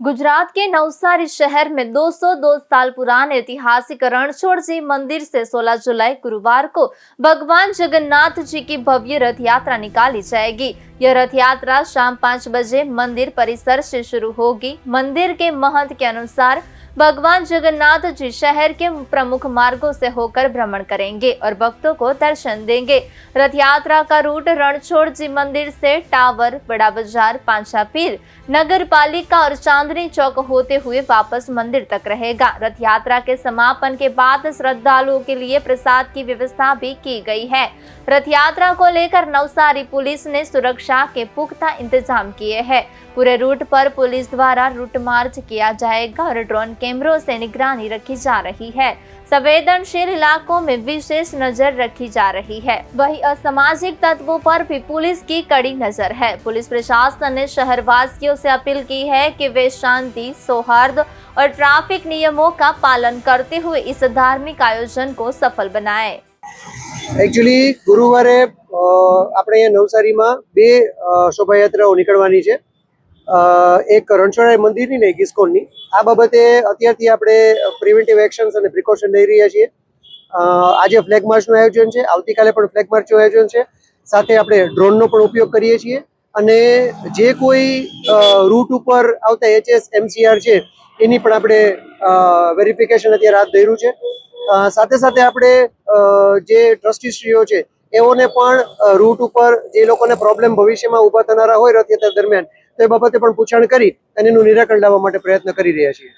गुजरात के नवसारी शहर में 202 साल पुराने ऐतिहासिक रणछोड़ जी मंदिर से 16 जुलाई गुरुवार को भगवान जगन्नाथ जी की भव्य रथ यात्रा निकाली जाएगी। यह रथ यात्रा शाम 5 बजे मंदिर परिसर से शुरू होगी। मंदिर के महंत के अनुसार भगवान जगन्नाथ जी शहर के प्रमुख मार्गों से होकर भ्रमण करेंगे और भक्तों को दर्शन देंगे। रथ यात्रा का रूट रणछोड़ जी मंदिर से टावर, बड़ा बाजार, पांचा पीर, नगर पालिका और चांदनी चौक होते हुए वापस मंदिर तक रहेगा। रथ यात्रा के समापन के बाद श्रद्धालुओं के लिए प्रसाद की व्यवस्था भी की गई है। रथ यात्रा को लेकर नवसारी पुलिस ने सुरक्षा के पुख्ता इंतजाम किए हैं। पूरे रूट पर पुलिस द्वारा रूट मार्च किया जाएगा और ड्रोन कैमरों से निगरानी रखी जा रही है। संवेदनशील इलाकों में विशेष नजर रखी जा रही है। वहीं असामाजिक तत्वों पर भी पुलिस की कड़ी नजर है। पुलिस प्रशासन ने शहरवासियों से अपील की है कि वे शांति, सौहार्द और ट्रैफिक नियमों का पालन करते हुए इस धार्मिक आयोजन को सफल बनाएं। एक्चुअली गुरुवारे આપણે અહીંયા નવસારીમાં બે શોભાયાત્રાઓ નીકળવાની છે, એક રણછોડ મંદિરની ને એક ઇસ્કોનની। આ બાબતે અત્યારથી આપણે પ્રિવેન્ટિવ એક્શન્સ અને પ્રિકોશન લઈ રહ્યા છીએ। આજે ફ્લેગ માર્ચનું આયોજન છે, આવતીકાલે પણ ફ્લેગ માર્ચનું આયોજન છે, સાથે આપણે ડ્રોનનો પણ ઉપયોગ કરીએ છીએ અને જે કોઈ રૂટ ઉપર આવતા HS MCR છે એની પણ આપણે વેરિફિકેશન અત્યારે હાથ ધર્યું છે। સાથે સાથે આપણે જે ટ્રસ્ટીશ્રીઓ છે એઓને પણ રૂટ ઉપર જે લોકોને પ્રોબ્લેમ ભવિષ્યમાં ઊભા થનારા હોય રથયાત્રા દરમિયાન તો એ બાબતે પણ પૂછાણ કરી અને એનું નિરાકરણ લાવવા માટે પ્રયત્ન કરી રહ્યા છીએ।